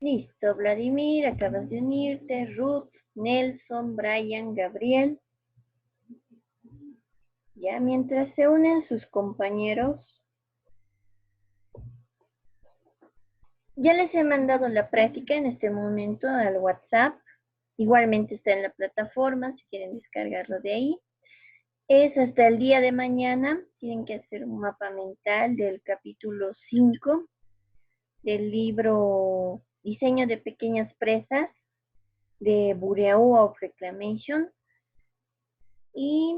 Listo, Vladimir, acabas de unirte. Ruth, Nelson, Brian, Gabriel. Ya mientras se unen sus compañeros, ya les he mandado la práctica en este momento al WhatsApp. Igualmente está en la plataforma, si quieren descargarlo de ahí. Es hasta el día de mañana. Tienen que hacer un mapa mental del capítulo 5 del libro Diseño de Pequeñas Presas de Bureau of Reclamation. Y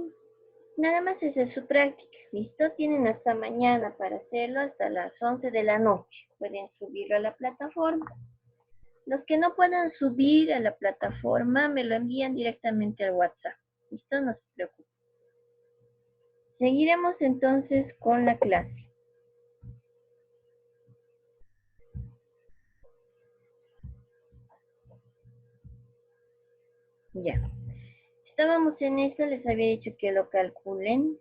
nada más esa es su práctica. ¿Listo? Tienen hasta mañana para hacerlo, hasta las 11 de la noche. Pueden subirlo a la plataforma. Los que no puedan subir a la plataforma me lo envían directamente al WhatsApp. ¿Listo? No se preocupen. Seguiremos entonces con la clase. Ya. Estábamos en esto, les había dicho que lo calculen.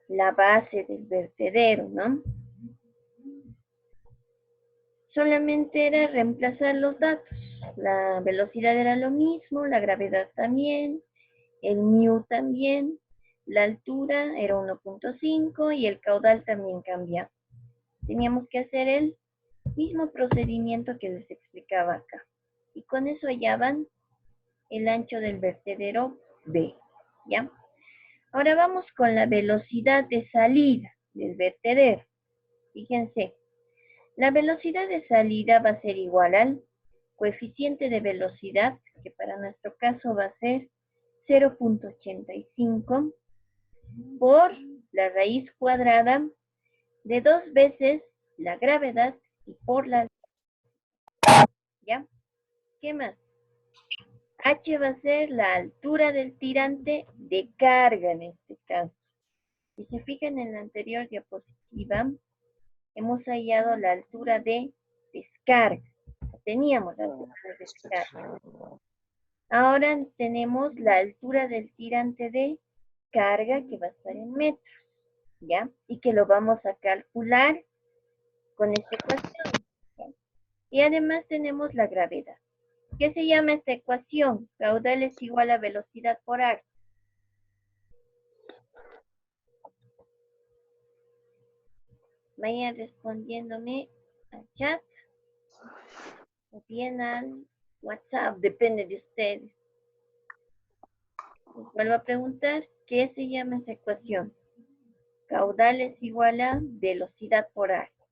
La base del vertedero, ¿no? Solamente era reemplazar los datos. La velocidad era lo mismo, la gravedad también, el mu también, la altura era 1.5 y el caudal también cambia. Teníamos que hacer el mismo procedimiento que les explicaba acá. Y con eso hallaban el ancho del vertedero B, ¿ya? Ahora vamos con la velocidad de salida del vertedero. Fíjense, la velocidad de salida va a ser igual al coeficiente de velocidad, que para nuestro caso va a ser 0.85 por la raíz cuadrada de 2 veces la gravedad y por la... ¿Ya? ¿Qué más? H va a ser la altura del tirante de carga en este caso. Si se fijan en la anterior diapositiva, hemos hallado la altura de descarga. Teníamos la altura de descarga. Ahora tenemos la altura del tirante de carga que va a estar en metros, ¿ya? Y que lo vamos a calcular con esta ecuación, ¿ya? Y además tenemos la gravedad. ¿Qué se llama esta ecuación? Caudal es igual a velocidad por arco. Vayan respondiéndome al chat o bien al WhatsApp, depende de ustedes. Les vuelvo a preguntar, ¿qué se llama esa ecuación? Caudal es igual a velocidad por arco.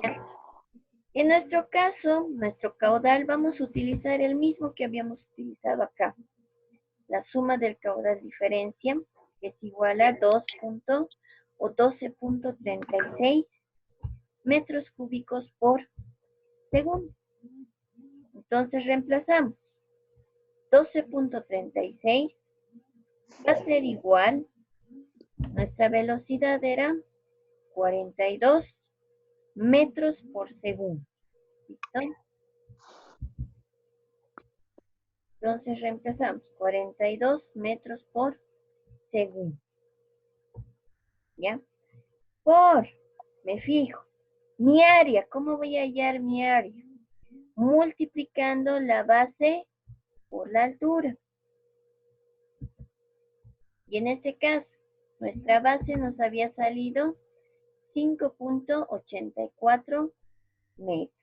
¿Ya? En nuestro caso, nuestro caudal, vamos a utilizar el mismo que habíamos utilizado acá. La suma del caudal diferencia es igual a 12.36 metros cúbicos por segundo. Entonces reemplazamos. 12.36 va a ser igual, nuestra velocidad era 42 metros por segundo. ¿Listo? Entonces reemplazamos 42 metros por segundo. ¿Ya? Me fijo, mi área, ¿cómo voy a hallar mi área? Multiplicando la base por la altura. Y en este caso, nuestra base nos había salido 5.84 metros.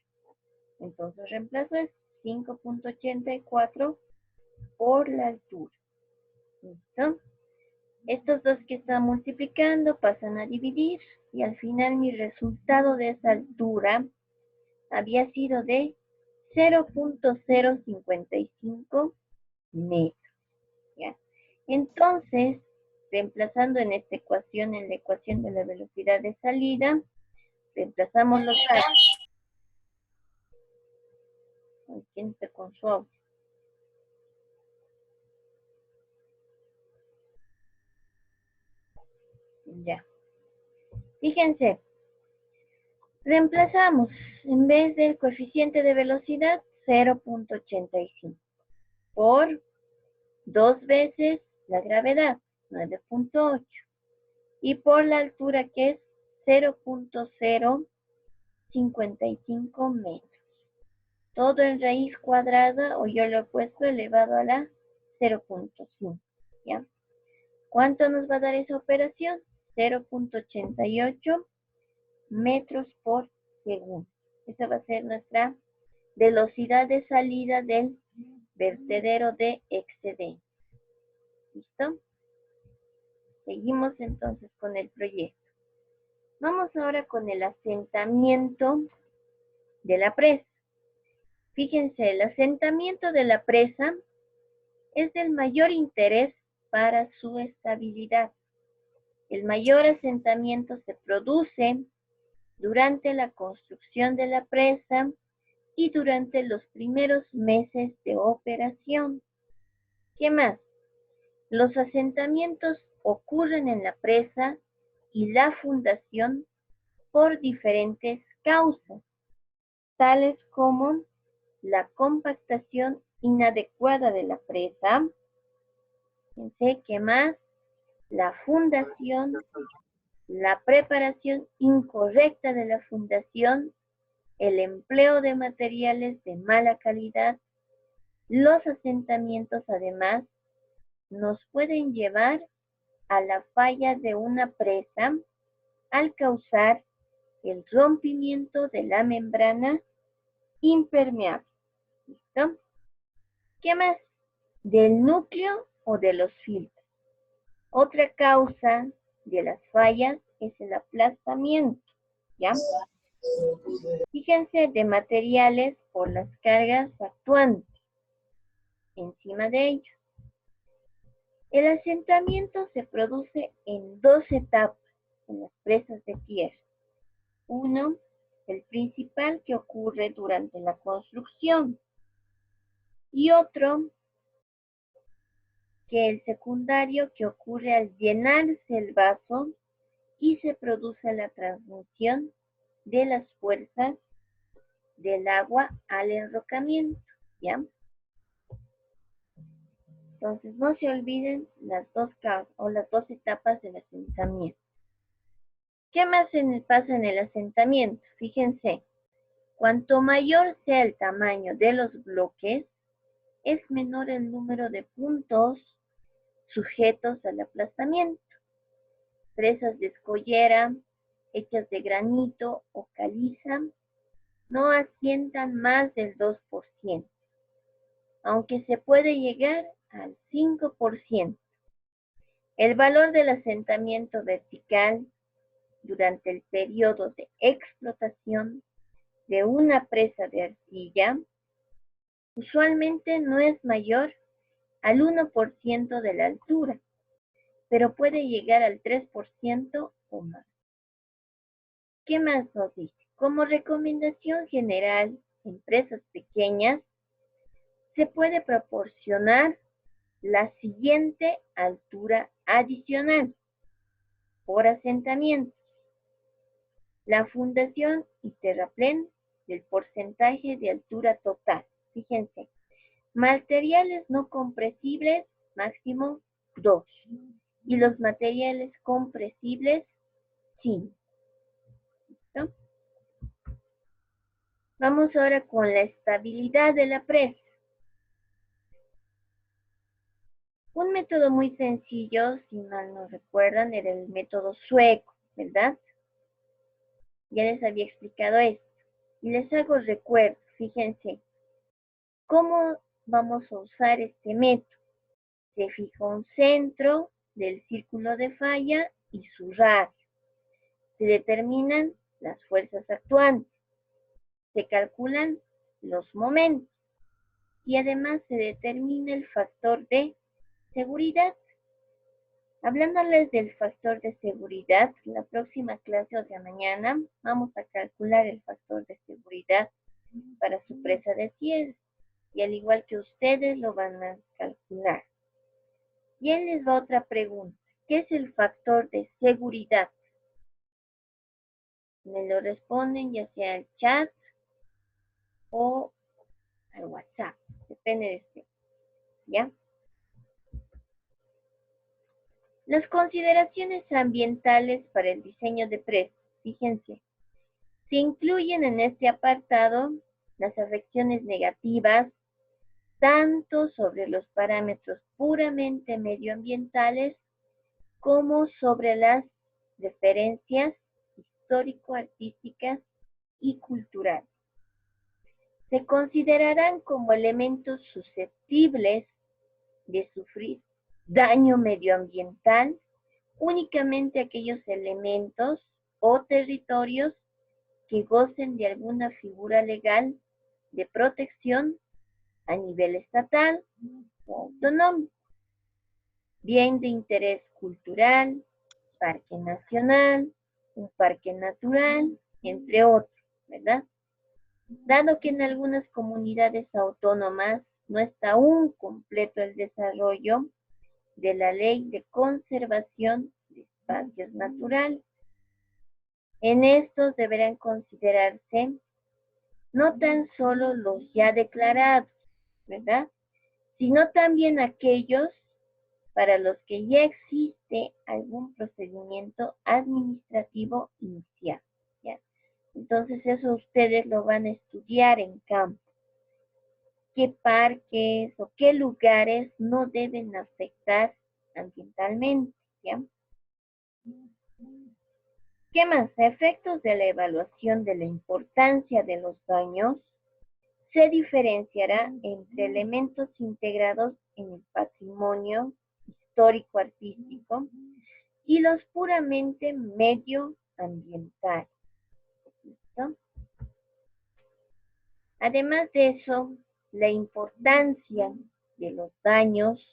Entonces reemplazo es 5.84 por la altura. ¿Listo? Estos dos que están multiplicando pasan a dividir y al final mi resultado de esa altura había sido de 0.055 metros. ¿Ya? Entonces, reemplazando en esta ecuación, en la ecuación de la velocidad de salida, reemplazamos los datos. ¿Quién está con su audio? Ya. Fíjense, reemplazamos en vez del coeficiente de velocidad 0.85 por 2 veces la gravedad 9.8 y por la altura que es 0.055 55 metros. Todo en raíz cuadrada, o yo lo he puesto elevado a la 0.5, ¿ya? ¿Cuánto nos va a dar esa operación? 0.88 metros por segundo. Esa va a ser nuestra velocidad de salida del vertedero de excedente. ¿Listo? Seguimos entonces con el proyecto. Vamos ahora con el asentamiento de la presa. Fíjense, el asentamiento de la presa es del mayor interés para su estabilidad. El mayor asentamiento se produce durante la construcción de la presa y durante los primeros meses de operación. ¿Qué más? Los asentamientos ocurren en la presa y la fundación por diferentes causas, tales como la compactación inadecuada de la presa, fíjense, ¿qué más? La fundación, la preparación incorrecta de la fundación, el empleo de materiales de mala calidad. Los asentamientos además nos pueden llevar a la falla de una presa al causar el rompimiento de la membrana impermeable. ¿Listo? ¿Qué más? Del núcleo o de los filtros. Otra causa de las fallas es el aplastamiento, ¿ya? Fíjense de materiales por las cargas actuantes encima de ellos. El asentamiento se produce en dos etapas en las presas de tierra. Uno, el principal que ocurre durante la construcción, y otro, que el secundario que ocurre al llenarse el vaso y se produce la transmisión de las fuerzas del agua al enrocamiento, ¿ya? Entonces no se olviden las dos causas o las dos etapas del asentamiento. ¿Qué más pasa en el asentamiento? Fíjense, cuanto mayor sea el tamaño de los bloques, es menor el número de puntos sujetos al aplastamiento. Presas de escollera, hechas de granito o caliza, no asientan más del 2%, aunque se puede llegar al 5%. El valor del asentamiento vertical durante el periodo de explotación de una presa de arcilla usualmente no es mayor al 1% de la altura, pero puede llegar al 3% o más. ¿Qué más nos dice? Como recomendación general en presas pequeñas, se puede proporcionar la siguiente altura adicional por asentamiento. La fundación y terraplén del porcentaje de altura total. Fíjense, materiales no compresibles máximo 2 y los materiales compresibles 5. ¿Listo? Vamos ahora con la estabilidad de la presa. Un método muy sencillo, si mal no recuerdan, era el método sueco, ¿verdad? Ya les había explicado esto. Y les hago recuerdo, fíjense, ¿cómo vamos a usar este método? Se fija un centro del círculo de falla y su radio. Se determinan las fuerzas actuantes. Se calculan los momentos. Y además se determina el factor de seguridad. Hablándoles del factor de seguridad, la próxima clase o sea mañana vamos a calcular el factor de seguridad para su presa de tierra. Y al igual que ustedes lo van a calcular. Y ahí les va otra pregunta. ¿Qué es el factor de seguridad? Me lo responden ya sea al chat o al WhatsApp. Depende de usted. ¿Ya? Las consideraciones ambientales para el diseño de presas. Fíjense. Se incluyen en este apartado las afecciones negativas tanto sobre los parámetros puramente medioambientales como sobre las referencias histórico-artísticas y culturales. Se considerarán como elementos susceptibles de sufrir daño medioambiental únicamente aquellos elementos o territorios que gocen de alguna figura legal de protección a nivel estatal o autonómico, bien de interés cultural, parque nacional, un parque natural, entre otros, ¿verdad? Dado que en algunas comunidades autónomas no está aún completo el desarrollo de la ley de conservación de espacios naturales. En estos deberán considerarse no tan solo los ya declarados, ¿verdad? Sino también aquellos para los que ya existe algún procedimiento administrativo inicial, ¿ya? Entonces eso ustedes lo van a estudiar en campo. ¿Qué parques o qué lugares no deben afectar ambientalmente, ¿ya? ¿Qué más? A efectos de la evaluación de la importancia de los daños, se diferenciará entre elementos integrados en el patrimonio histórico-artístico y los puramente medioambientales. ¿Listo? Además de eso, la importancia de los daños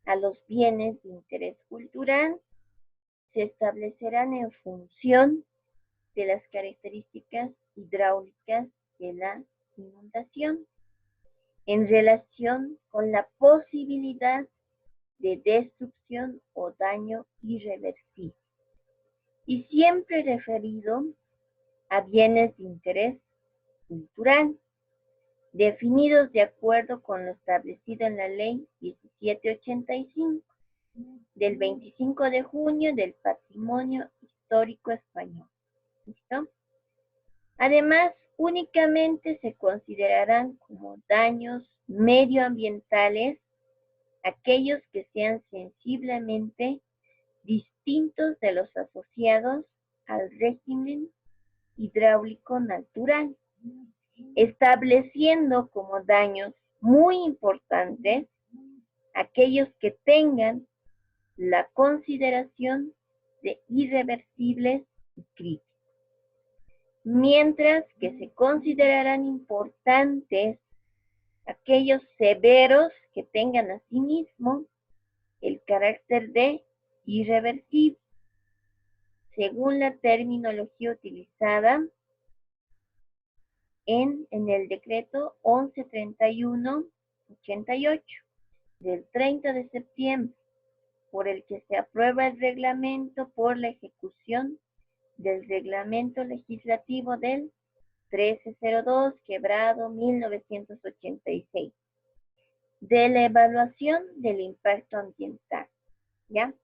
a los bienes de interés cultural se establecerán en función de las características hidráulicas de la inundación en relación con la posibilidad de destrucción o daño irreversible y siempre referido a bienes de interés cultural definidos de acuerdo con lo establecido en la Ley 1785 del 25 de junio del Patrimonio Histórico Español. ¿Listo? Además, únicamente se considerarán como daños medioambientales aquellos que sean sensiblemente distintos de los asociados al régimen hidráulico natural, estableciendo como daños muy importantes aquellos que tengan la consideración de irreversibles y críticos, mientras que se considerarán importantes aquellos severos que tengan asimismo el carácter de irreversible, según la terminología utilizada en el decreto 1131/88 del 30 de septiembre, por el que se aprueba el reglamento por la ejecución del reglamento legislativo del 1302/1986 de la evaluación del impacto ambiental, ¿ya?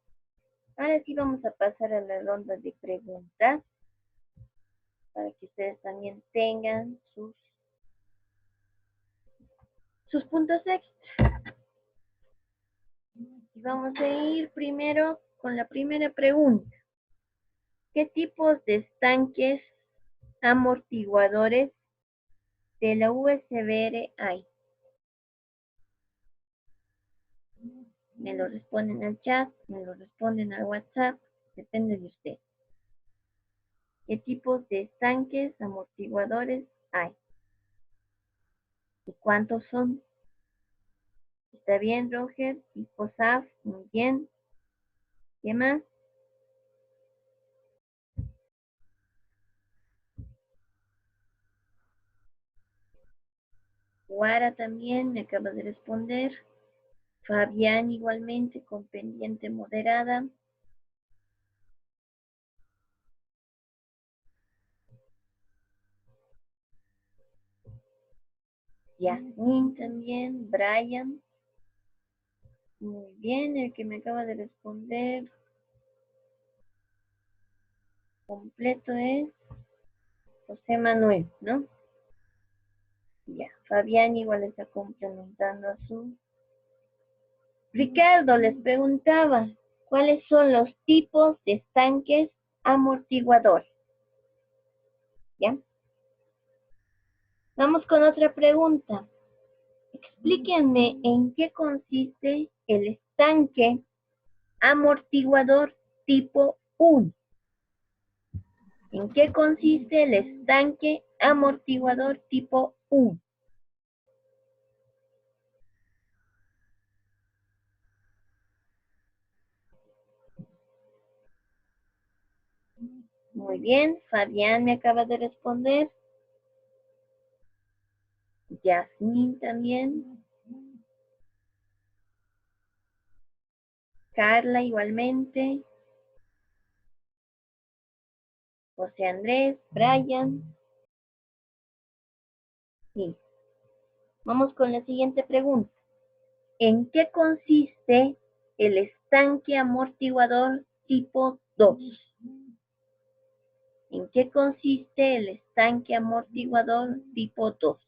Ahora sí vamos a pasar a la ronda de preguntas para que ustedes también tengan sus puntos extra. Y vamos a ir primero con la primera pregunta. ¿Qué tipos de estanques amortiguadores de la USBR hay? Me lo responden al chat, me lo responden al WhatsApp, depende de usted. ¿Qué tipos de estanques amortiguadores hay? ¿Y cuántos son? ¿Está bien, Roger? Tipo SAF, muy bien. ¿Qué más? Guara también me acaba de responder. Fabián igualmente con pendiente moderada. Yasmin también, Brian. Muy bien, el que me acaba de responder completo es José Manuel, ¿no? Ya, Fabián igual está complementando a su... Ricardo les preguntaba, ¿cuáles son los tipos de estanques amortiguadores? ¿Ya? Vamos con otra pregunta. Explíquenme en qué consiste el estanque amortiguador tipo 1. ¿En qué consiste el estanque amortiguador tipo 1? Muy bien, Fabián me acaba de responder. Yasmín también. Carla igualmente. José Andrés, Brian. Sí. Vamos con la siguiente pregunta. ¿En qué consiste el estanque amortiguador tipo 2? ¿En qué consiste el estanque amortiguador tipo 2?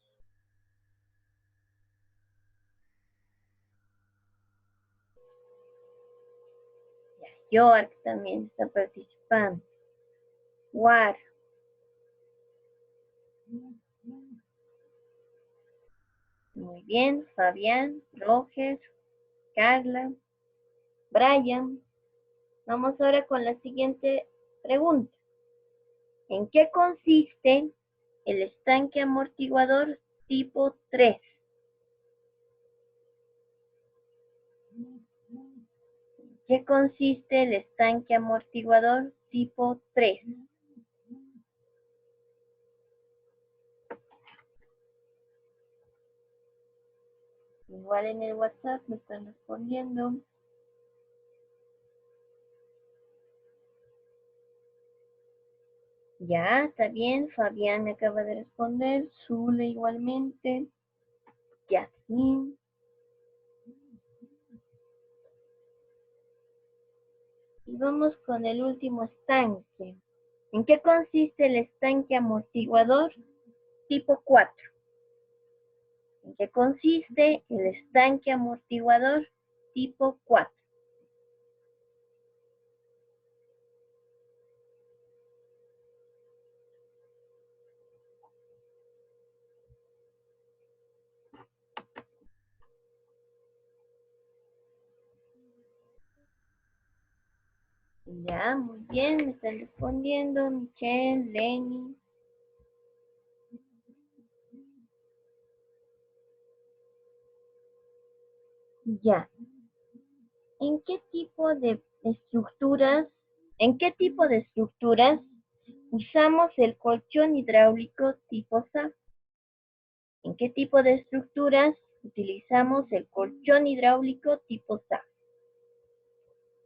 York también está participando. War. Muy bien, Fabián, Roger, Carla, Brian. Vamos ahora con la siguiente pregunta. ¿En qué consiste el estanque amortiguador tipo 3? ¿En qué consiste el estanque amortiguador tipo 3? Igual en el WhatsApp me están respondiendo. Ya, está bien. Fabián me acaba de responder. Zule igualmente. Yasmin. Y vamos con el último estanque. ¿En qué consiste el estanque amortiguador tipo 4? ¿En qué consiste el estanque amortiguador tipo 4? Ya, muy bien, me están respondiendo Michelle, Lenny. Ya. ¿En qué tipo de estructuras, en qué tipo de estructuras usamos el colchón hidráulico tipo SA? ¿En qué tipo de estructuras utilizamos el colchón hidráulico tipo SA?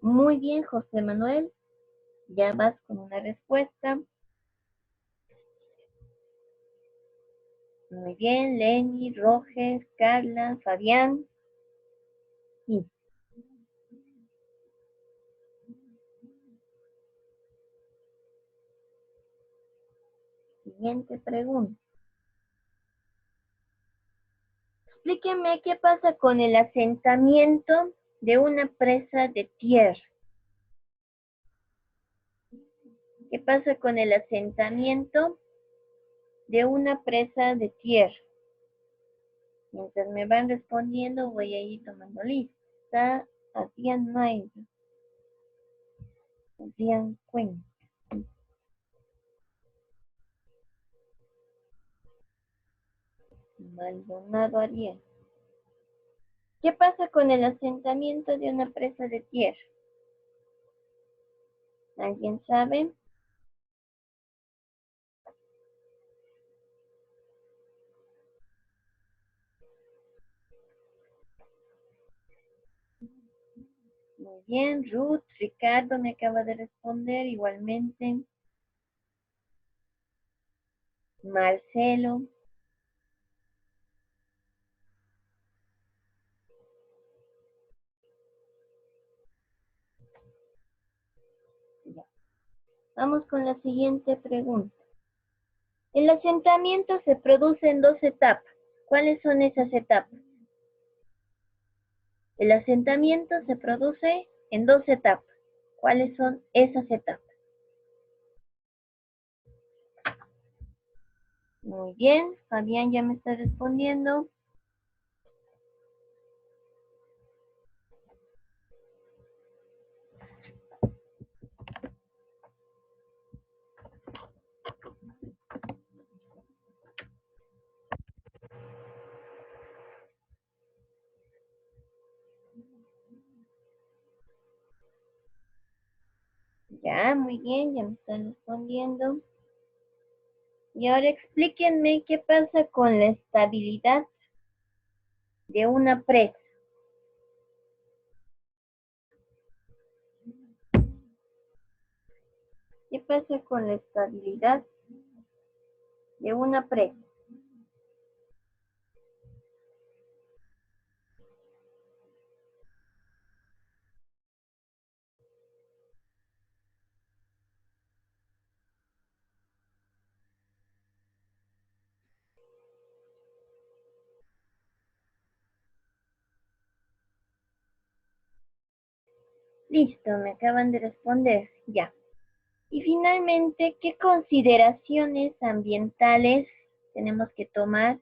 Muy bien, José Manuel. Ya vas con una respuesta. Muy bien, Lenny, Roger, Carla, Fabián. Sí. Siguiente pregunta. Explíqueme qué pasa con el asentamiento de una presa de tierra. ¿Qué pasa con el asentamiento de una presa de tierra? Mientras me van respondiendo, voy a ir tomando lista. Adrián Mayra. Adrián Cuenca. Maldonado Ariel. ¿Qué pasa con el asentamiento de una presa de tierra? ¿Alguien sabe? Muy bien, Ruth, Ricardo me acaba de responder igualmente. Marcelo. Ya. Vamos con la siguiente pregunta. El asentamiento se produce en dos etapas. ¿Cuáles son esas etapas? El asentamiento se produce en dos etapas. ¿Cuáles son esas etapas? Muy bien, Fabián ya me está respondiendo. Ya, muy bien, ya me están respondiendo. Y ahora explíquenme qué pasa con la estabilidad de una presa. ¿Qué pasa con la estabilidad de una presa? Listo, me acaban de responder. Ya. Y finalmente, ¿qué consideraciones ambientales tenemos que tomar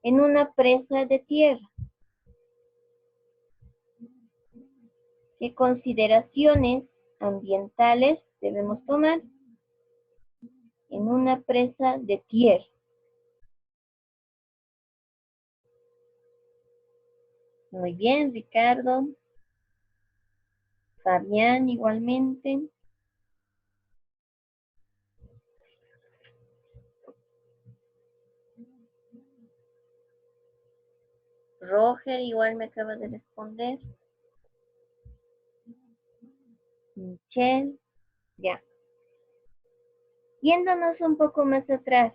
en una presa de tierra? ¿Qué consideraciones ambientales debemos tomar en una presa de tierra? Muy bien, Ricardo. Fabián igualmente. Roger igual me acaba de responder. Michelle. Ya. Yéndonos un poco más atrás,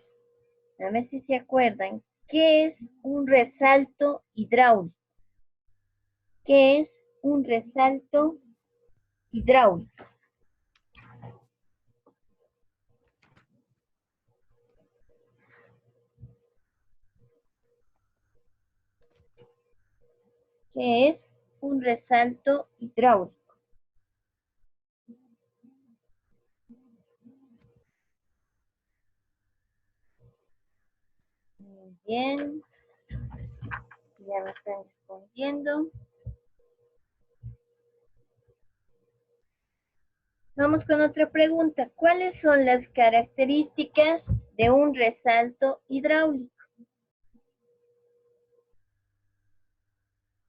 a ver si se acuerdan, ¿qué es un resalto hidráulico? ¿Qué es un resalto hidráulico? ¿Qué es un resalto hidráulico? Muy bien, ya me están respondiendo. Vamos con otra pregunta. ¿Cuáles son las características de un resalto hidráulico?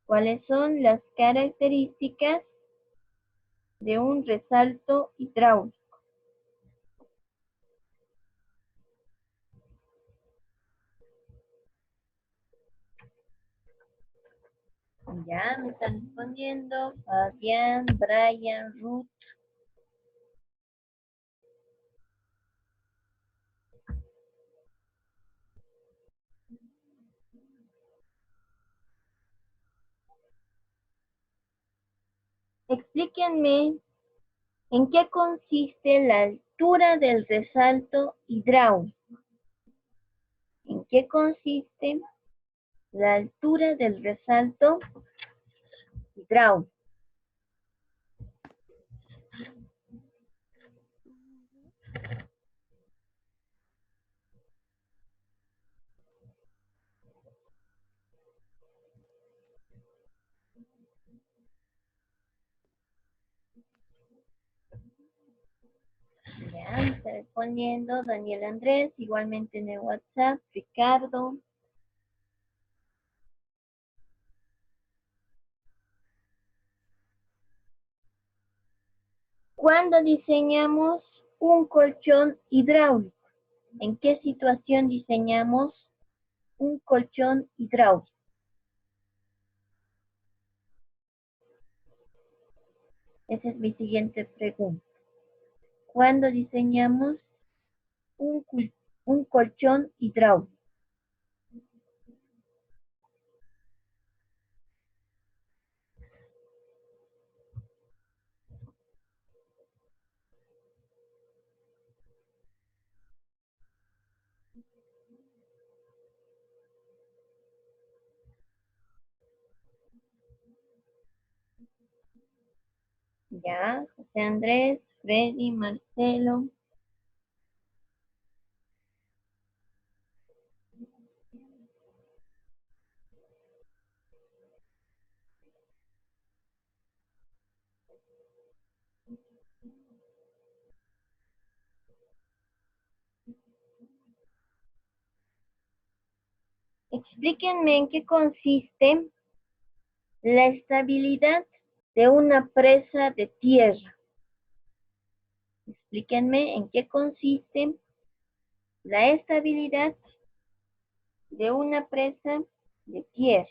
¿Cuáles son las características de un resalto hidráulico? Ya me están respondiendo Fabián, Brian, Ruth. Explíquenme en qué consiste la altura del resalto hidráulico. ¿En qué consiste la altura del resalto hidráulico? Ya me está respondiendo Daniel Andrés, igualmente en el WhatsApp, Ricardo. Cuando diseñamos un colchón hidráulico, ¿en qué situación diseñamos un colchón hidráulico? Esa es mi siguiente pregunta. Cuando diseñamos un, un colchón hidráulico. Ya, José Andrés, Freddy, Marcelo. Explíquenme en qué consiste la estabilidad de una presa de tierra. Explíquenme en qué consiste la estabilidad de una presa de tierra.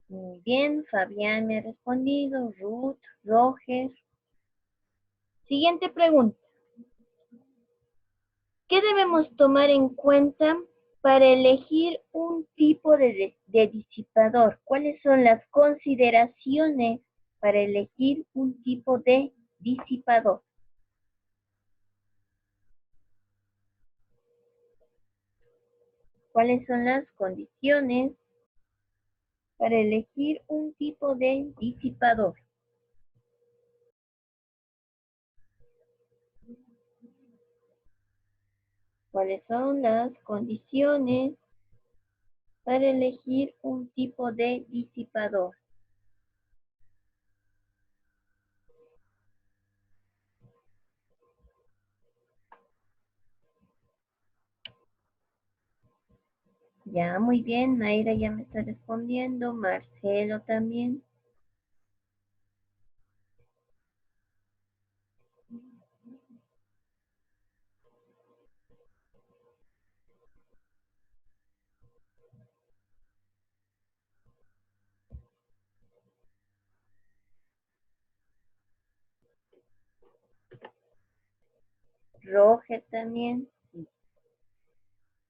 Muy bien, Fabián me ha respondido, Ruth, Roger. Siguiente pregunta. ¿Qué debemos tomar en cuenta para elegir un tipo de disipador? ¿Cuáles son las consideraciones para elegir un tipo de disipador? ¿Cuáles son las condiciones para elegir un tipo de disipador? ¿Cuáles son las condiciones para elegir un tipo de disipador? Ya, muy bien, Mayra ya me está respondiendo, Marcelo también. Roger también.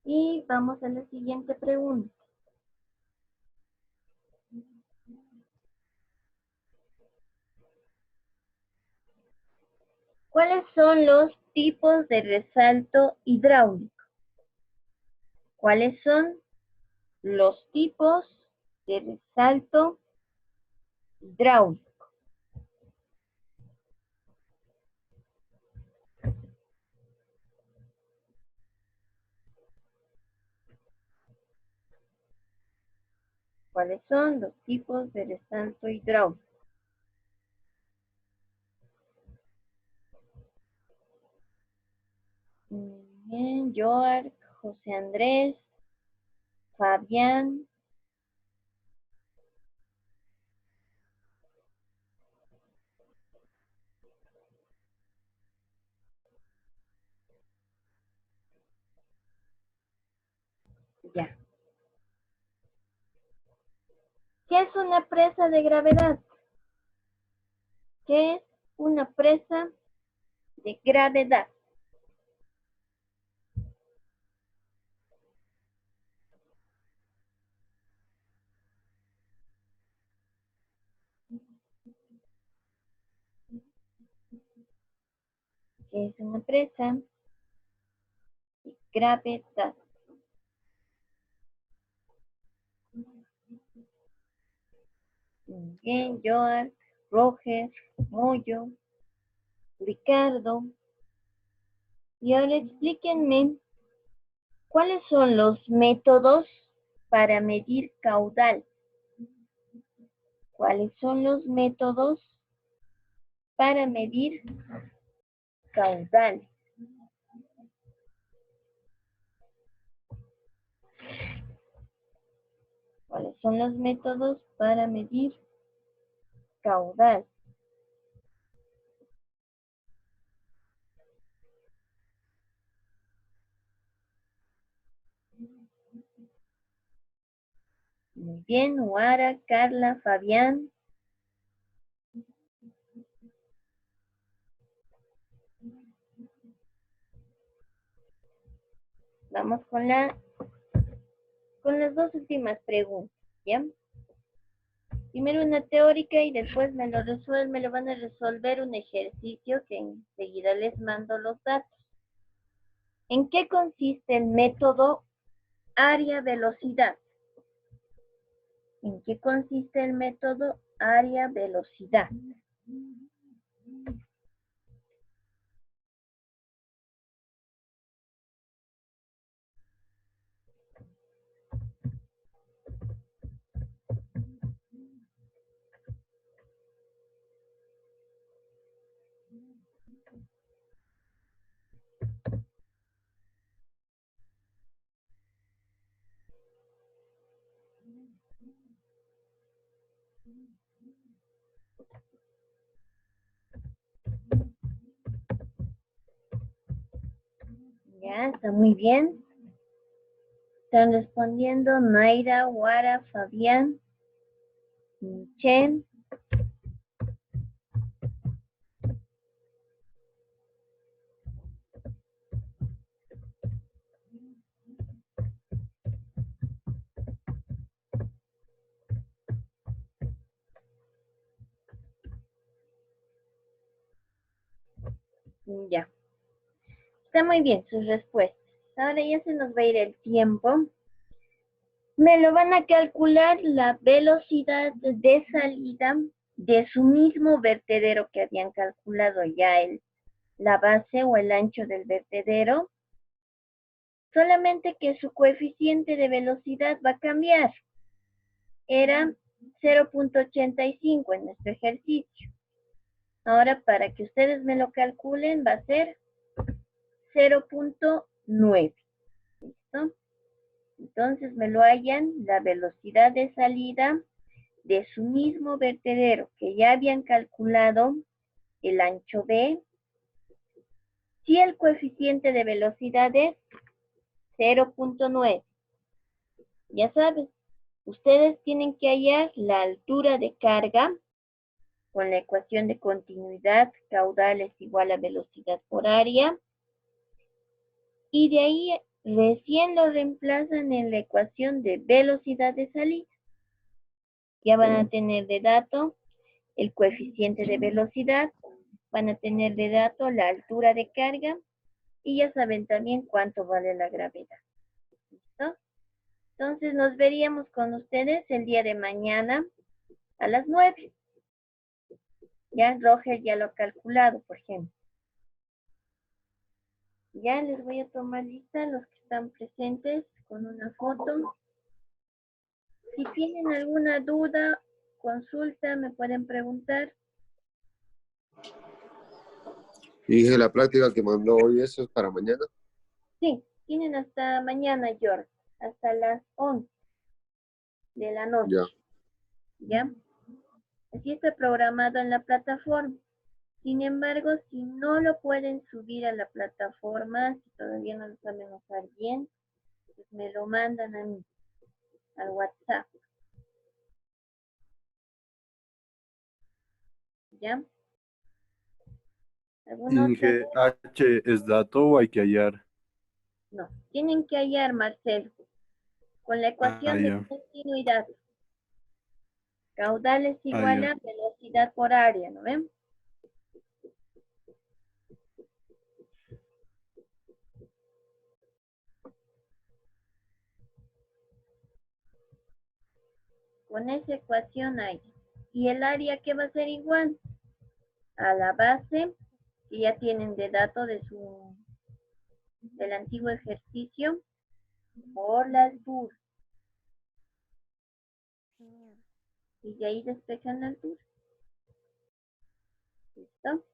Y vamos a la siguiente pregunta. ¿Cuáles son los tipos de resalto hidráulico? ¿Cuáles son los tipos de resalto hidráulico? ¿Cuáles son los tipos de resalto hidráulico? Bien, Joar, José Andrés, Fabián. Ya. ¿Qué es una presa de gravedad? ¿Qué es una presa de gravedad? ¿Qué es una presa de gravedad? Bien, Joar, Roger, Moyo, Ricardo. Y ahora explíquenme cuáles son los métodos para medir caudal. ¿Cuáles son los métodos para medir caudal? ¿Cuáles son los métodos para medir caudal? Muy bien, Huara, Carla, Fabián. Vamos con las dos últimas preguntas, ¿ya? Primero una teórica y después me lo van a resolver un ejercicio que enseguida les mando los datos. ¿En qué consiste el método área-velocidad? ¿En qué consiste el método área-velocidad? Ya, está muy bien. Están respondiendo Naira, Wara, Fabián, Michelle. Ya. Está muy bien sus respuestas. Ahora ya se nos va a ir el tiempo. Me lo van a calcular la velocidad de salida de su mismo vertedero que habían calculado ya la base o el ancho del vertedero. Solamente que su coeficiente de velocidad va a cambiar. Era 0.85 en nuestro ejercicio. Ahora, para que ustedes me lo calculen, va a ser 0.9. ¿Listo? Entonces me lo hallan la velocidad de salida de su mismo vertedero que ya habían calculado el ancho B. Si el coeficiente de velocidad es 0.9. Ya saben, ustedes tienen que hallar la altura de carga con la ecuación de continuidad, caudal es igual a velocidad por área. Y de ahí recién lo reemplazan en la ecuación de velocidad de salida. Ya van a tener de dato el coeficiente de velocidad, van a tener de dato la altura de carga y ya saben también cuánto vale la gravedad. ¿Listo? Entonces nos veríamos con ustedes el día de mañana a las 9. Ya Roger ya lo ha calculado, por ejemplo. Ya les voy a tomar lista los que están presentes con una foto. Si tienen alguna duda, consulta, me pueden preguntar. Y dije, la práctica que mandó hoy, ¿eso es para mañana? Sí, tienen hasta mañana, George, hasta las 11 de la noche. Ya. ¿Ya? Así está programado en la plataforma. Sin embargo, si no lo pueden subir a la plataforma, si todavía no lo saben usar bien, pues me lo mandan a mí, al WhatsApp. ¿Ya? ¿Alguna otra Inge, duda? H es dato o hay que hallar. No. Tienen que hallar, Marcelo, con la Ah, ecuación de ya. continuidad. Caudal es Ah, igual ya. a velocidad por área, ¿no ven? Con esa ecuación hay. Y el área que va a ser igual a la base que ya tienen de dato del antiguo ejercicio por la altura. Y de ahí despejan la altura. ¿Listo?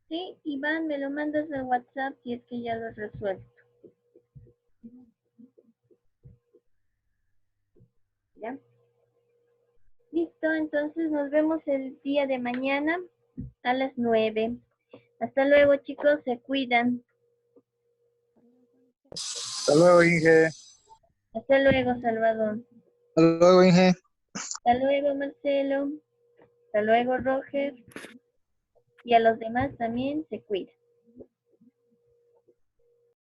Sí, Iván, me lo mandas al WhatsApp si es que ya lo has resuelto. ¿Ya? Listo, entonces nos vemos el día de mañana a las 9. Hasta luego, chicos, se cuidan. Hasta luego, Inge. Hasta luego, Salvador. Hasta luego, Inge. Hasta luego, Marcelo. Hasta luego, Roger. Y a los demás también se cuidan.